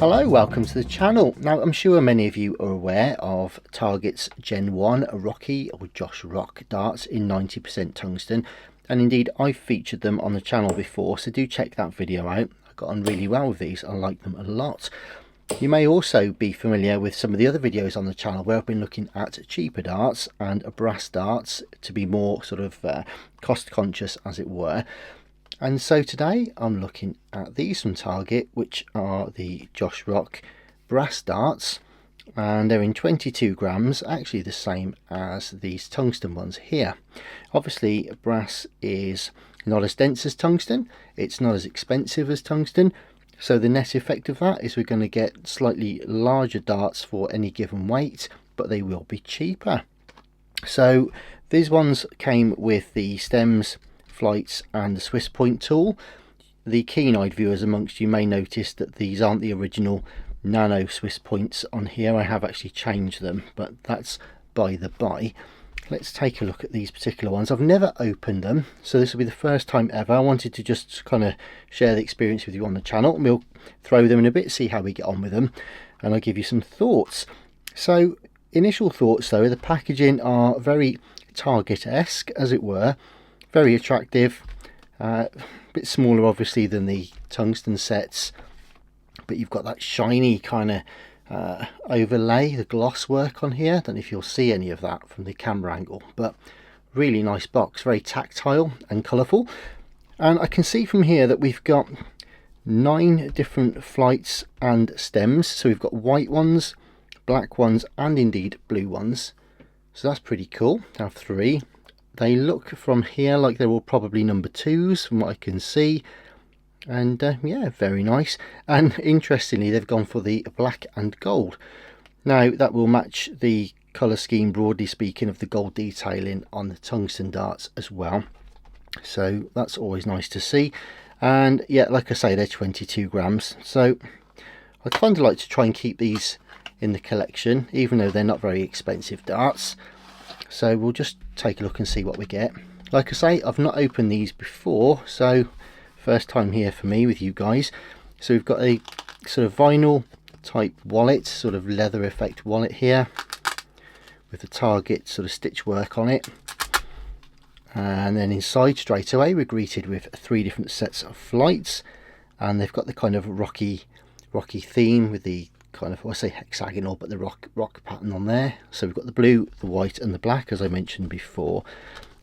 Hello, welcome to the channel. Now I'm sure many of you are aware of Target's Gen 1 Rocky or Josh Rock darts in 90% tungsten, and indeed I've featured them on the channel before, so do check that video out. I got on really well with these, I like them a lot. You may also be familiar with some of the other videos on the channel where I've been looking at cheaper darts and brass darts to be more sort of cost conscious, as it were. And so today I'm looking at these from Target, which are the Josh Rock brass darts, and they're in 22 grams, actually the same as these tungsten ones here. Obviously brass is not as dense as tungsten, it's not as expensive as tungsten, so the net effect of that is we're going to get slightly larger darts for any given weight, but they will be cheaper. So these ones came with the stems, flights and the Swiss point tool. The keen-eyed viewers amongst you may notice that these aren't the original nano Swiss points on here. I have actually changed them, but that's by the by. Let's take a look at these particular ones. I've never opened them, so this will be the first time ever. I wanted to just kind of share the experience with you on the channel, and we'll throw them in a bit, see how we get on with them, and I'll give you some thoughts. So initial thoughts though, the packaging are very Target-esque, as it were. Very attractive, a bit smaller obviously than the tungsten sets, but you've got that shiny kind of overlay, the gloss work on here. I don't know if you'll see any of that from the camera angle, but really nice box, very tactile and colourful. And I can see from here that we've got 9 different flights and stems, so we've got white ones, black ones and indeed blue ones, so that's pretty cool. I have 3. They look from here like they're all probably number 2s from what I can see, and yeah, very nice. And interestingly, they've gone for the black and gold. Now that will match the colour scheme, broadly speaking, of the gold detailing on the tungsten darts as well, so that's always nice to see. And yeah, like I say, they're 22 grams, so I'd kind of like to try and keep these in the collection, even though they're not very expensive darts. So we'll just take a look and see what we get. Like I say, I've not opened these before, so first time here for me with you guys. So we've got a sort of vinyl type wallet, sort of leather effect wallet here, with the Target sort of stitch work on it. And then inside straight away we're greeted with 3 different sets of flights, and they've got the kind of rocky theme with the kind of, well, I say hexagonal, but the rock pattern on there. So we've got the blue, the white and the black, as I mentioned before,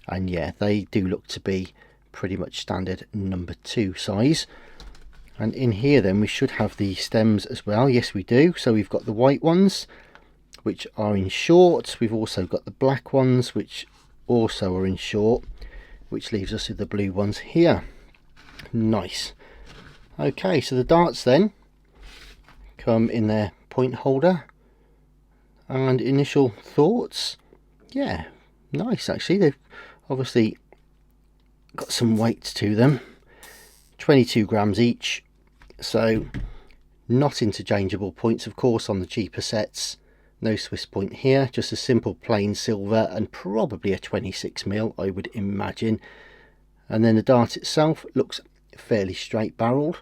and yeah, they do look to be pretty much standard number 2 size. And in here then we should have the stems as well. Yes, we do. So we've got the white ones, which are in short. We've also got the black ones, which also are in short, which leaves us with the blue ones here. Nice. Okay, so the darts then come in their point holder, and initial thoughts, yeah, nice actually. They've obviously got some weight to them, 22 grams each, so not interchangeable points of course on the cheaper sets. No Swiss point here, just a simple plain silver and probably a 26mm, I would imagine. And then the dart itself looks fairly straight barreled,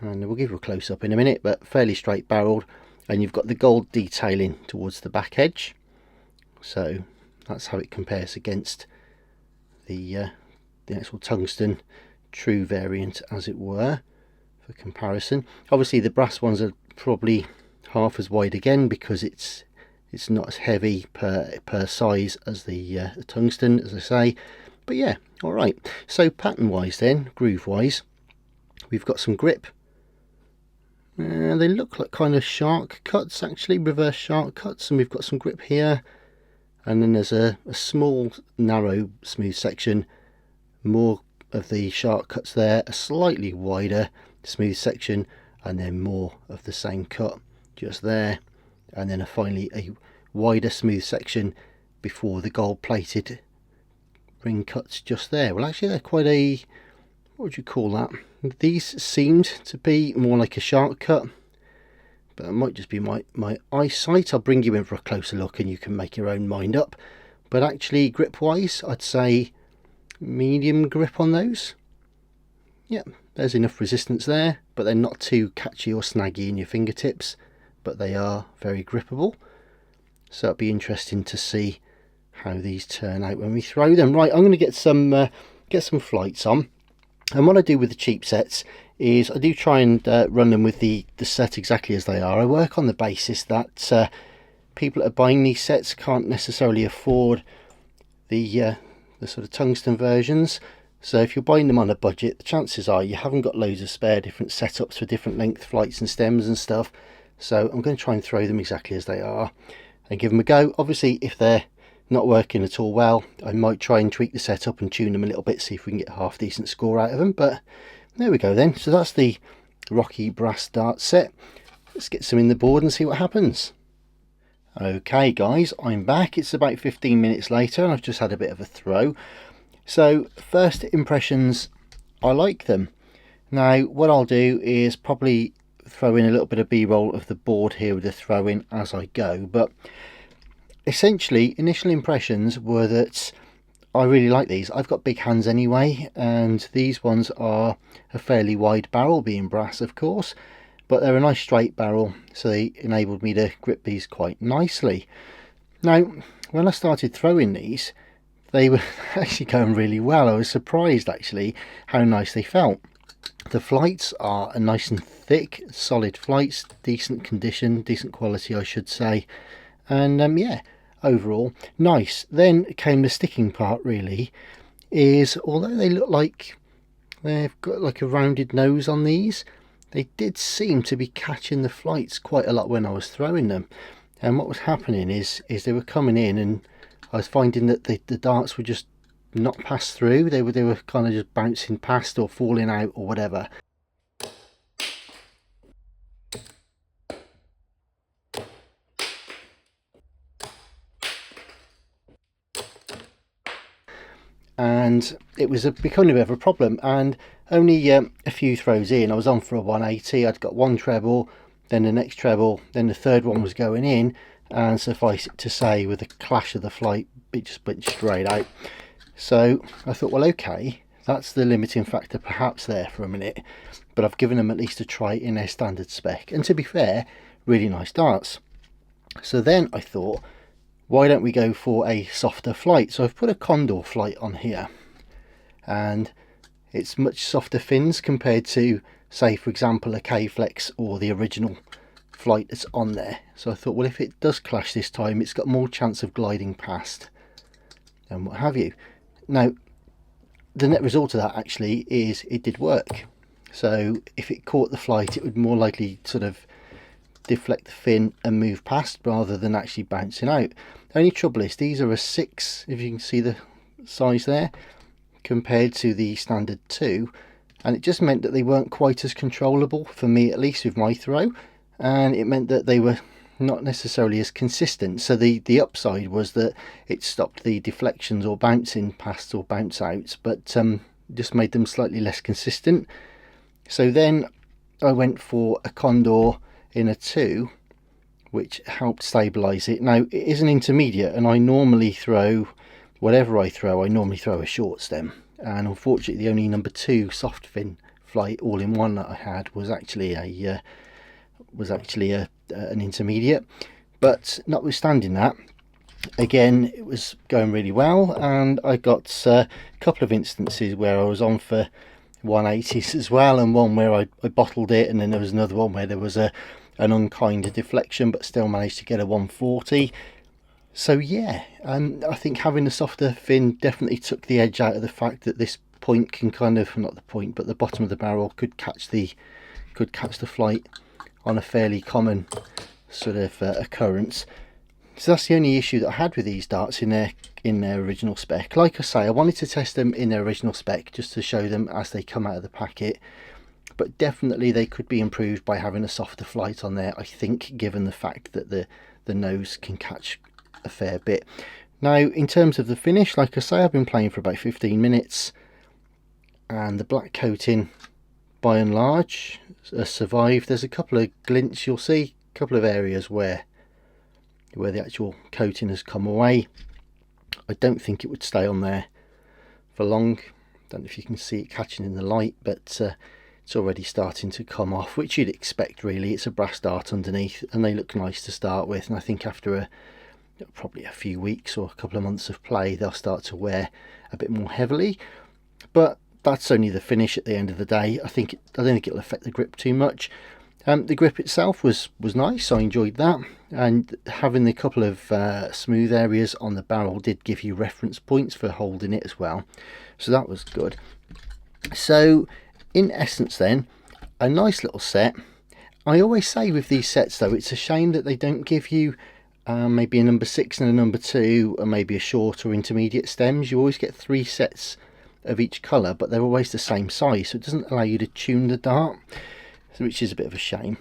and we'll give you a close-up in a minute, but fairly straight barreled, and you've got the gold detailing towards the back edge, so that's how it compares against the actual tungsten true variant, as it were, for comparison. Obviously the brass ones are probably half as wide again, because it's not as heavy per size as the tungsten, as I say. But yeah, all right. So pattern wise then, groove wise, we've got some grip. They look like kind of shark cuts, actually, reverse shark cuts, and we've got some grip here, and then there's a small narrow smooth section, more of the shark cuts there, a slightly wider smooth section, and then more of the same cut just there, and then finally a wider smooth section before the gold plated ring cuts just there. Well, actually they're quite a, what would you call that? These seemed to be more like a shark cut, but it might just be my eyesight. I'll bring you in for a closer look and you can make your own mind up. But actually grip wise, I'd say medium grip on those. yeah, there's enough resistance there, but they're not too catchy or snaggy in your fingertips, but they are very grippable. So it'll be interesting to see how these turn out when we throw them. Right, I'm going to get some flights on, and what I do with the cheap sets is I do try and run them with the set exactly as they are. I work on the basis that people that are buying these sets can't necessarily afford the sort of tungsten versions. So if you're buying them on a budget, the chances are you haven't got loads of spare different setups for different length flights and stems and stuff. So I'm going to try and throw them exactly as they are and give them a go. Obviously, if they're not working at all well, I might try and tweak the setup and tune them a little bit, see if we can get a half decent score out of them. But there we go then. So that's the Rocky brass dart set. Let's get some in the board and see what happens. Okay guys, I'm back. It's about 15 minutes later and I've just had a bit of a throw. So first impressions, I like them. Now what I'll do is probably throw in a little bit of b-roll of the board here with the throw in as I go, but essentially initial impressions were that I really like these. I've got big hands anyway, and these ones are a fairly wide barrel, being brass of course, but they're a nice straight barrel, so they enabled me to grip these quite nicely. Now when I started throwing these, they were actually going really well. I was surprised actually how nice they felt. The flights are a nice and thick, solid flights, decent condition, decent quality I should say, and yeah, overall nice. Then came the sticking part really, is although they look like they've got like a rounded nose on these, they did seem to be catching the flights quite a lot when I was throwing them. And what was happening is they were coming in and I was finding that the darts were just not passed through. They were kind of just bouncing past or falling out or whatever. And it was becoming a bit of a problem, and only a few throws in I was on for a 180. I'd got one treble, then the next treble, then the third one was going in, and suffice it to say with the clash of the flight it just went straight out. So I thought, well okay, that's the limiting factor perhaps there for a minute, but I've given them at least a try in their standard spec, and to be fair, really nice darts. So then I thought, why don't we go for a softer flight? So I've put a Condor flight on here, and it's much softer fins compared to, say for example, a K-Flex or the original flight that's on there. So I thought, well, if it does clash this time, it's got more chance of gliding past and what have you. Now the net result of that actually is it did work. So if it caught the flight, it would more likely sort of deflect the fin and move past rather than actually bouncing out. The only trouble is these are a 6, if you can see the size there, compared to the standard 2, and it just meant that they weren't quite as controllable, for me at least, with my throw, and it meant that they were not necessarily as consistent. So the upside was that it stopped the deflections or bouncing past or bounce outs, but just made them slightly less consistent. So then I went for a Condor in a 2, which helped stabilize it. Now it is an intermediate, and I normally throw, whatever I throw, I normally throw a short stem, and unfortunately the only number 2 soft fin flight all in one that I had was actually an intermediate. But notwithstanding that, again it was going really well, and I got a couple of instances where I was on for 180s as well, and one where I bottled it, and then there was another one where there was an unkind deflection but still managed to get a 140. So yeah, I think having a softer fin definitely took the edge out of the fact that this point can kind of, not the point, but the bottom of the barrel could catch the flight on a fairly common sort of occurrence. So that's the only issue that I had with these darts in their original spec. Like I say, I wanted to test them in their original spec just to show them as they come out of the packet, but definitely they could be improved by having a softer flight on there, I think, given the fact that the nose can catch a fair bit. Now in terms of the finish, like I say, I've been playing for about 15 minutes, and the black coating by and large has survived. There's a couple of glints, you'll see, a couple of areas where the actual coating has come away. I don't think it would stay on there for long, Don't know if you can see it catching in the light, but it's already starting to come off, which you'd expect really. It's a brass dart underneath, and they look nice to start with, and I think after probably a few weeks or a couple of months of play, they'll start to wear a bit more heavily. But that's only the finish at the end of the day. I don't think it'll affect the grip too much. The grip itself was nice. I enjoyed that, and having the couple of smooth areas on the barrel did give you reference points for holding it as well, so that was good. So in essence then, a nice little set. I always say with these sets though, it's a shame that they don't give you maybe a number 6 and a number 2, or maybe a short or intermediate stems. You always get 3 sets of each colour, but they're always the same size, so it doesn't allow you to tune the dart, which is a bit of a shame.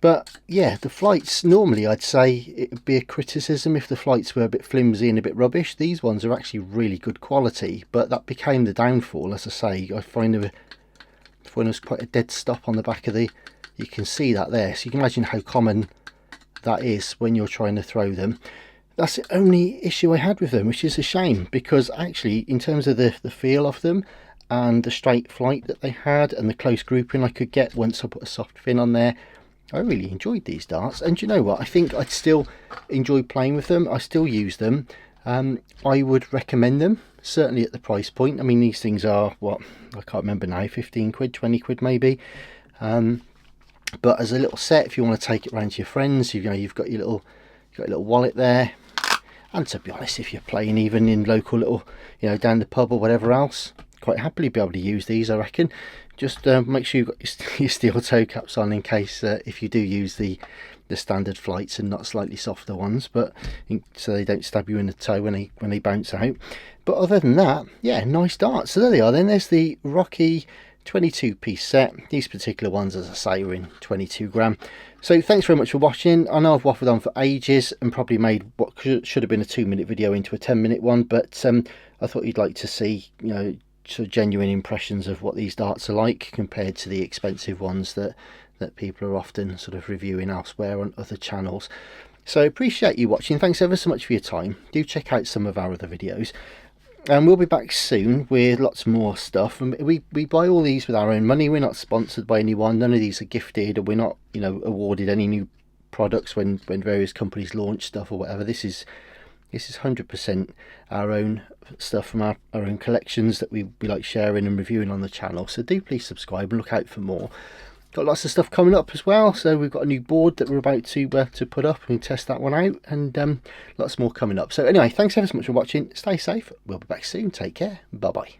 But yeah, the flights, normally I'd say it would be a criticism if the flights were a bit flimsy and a bit rubbish. These ones are actually really good quality, but that became the downfall. As I say, I find there's quite a dead stop on the back of you can see that there, so you can imagine how common that is when you're trying to throw them. That's the only issue I had with them, which is a shame, because actually in terms of the feel of them and the straight flight that they had and the close grouping I could get once I put a soft fin on there, I really enjoyed these darts. And you know what, I think I'd still enjoy playing with them. I still use them. I would recommend them, certainly at the price point. I mean, these things are, what, I can't remember now, 15 quid, 20 quid maybe. But as a little set, if you want to take it around to your friends, you've got your little wallet there. And to be honest, if you're playing even in local little, down the pub or whatever else, quite happily be able to use these, I reckon. Just make sure you've got your steel toe caps on in case if you do use the standard flights and not slightly softer ones, but so they don't stab you in the toe when they bounce out. But other than that, yeah, nice darts. So there they are then. There's the Rocky 22-piece set. These particular ones, as I say, are in 22 gram. So thanks very much for watching. I know I've waffled on for ages and probably made what should have been a 2-minute video into a 10-minute one, but I thought you'd like to see, sort of genuine impressions of what these darts are like compared to the expensive ones that people are often sort of reviewing elsewhere on other channels. So appreciate you watching. Thanks ever so much for your time. Do check out some of our other videos, and we'll be back soon with lots more stuff. And we buy all these with our own money. We're not sponsored by anyone. None of these are gifted, or we're not awarded any new products when various companies launch stuff or whatever. This is 100% our own stuff from our own collections that we like sharing and reviewing on the channel. So do please subscribe and look out for more. Got lots of stuff coming up as well. So we've got a new board that we're about to put up and test that one out, and lots more coming up. So anyway, thanks ever so much for watching. Stay safe. We'll be back soon. Take care. Bye bye.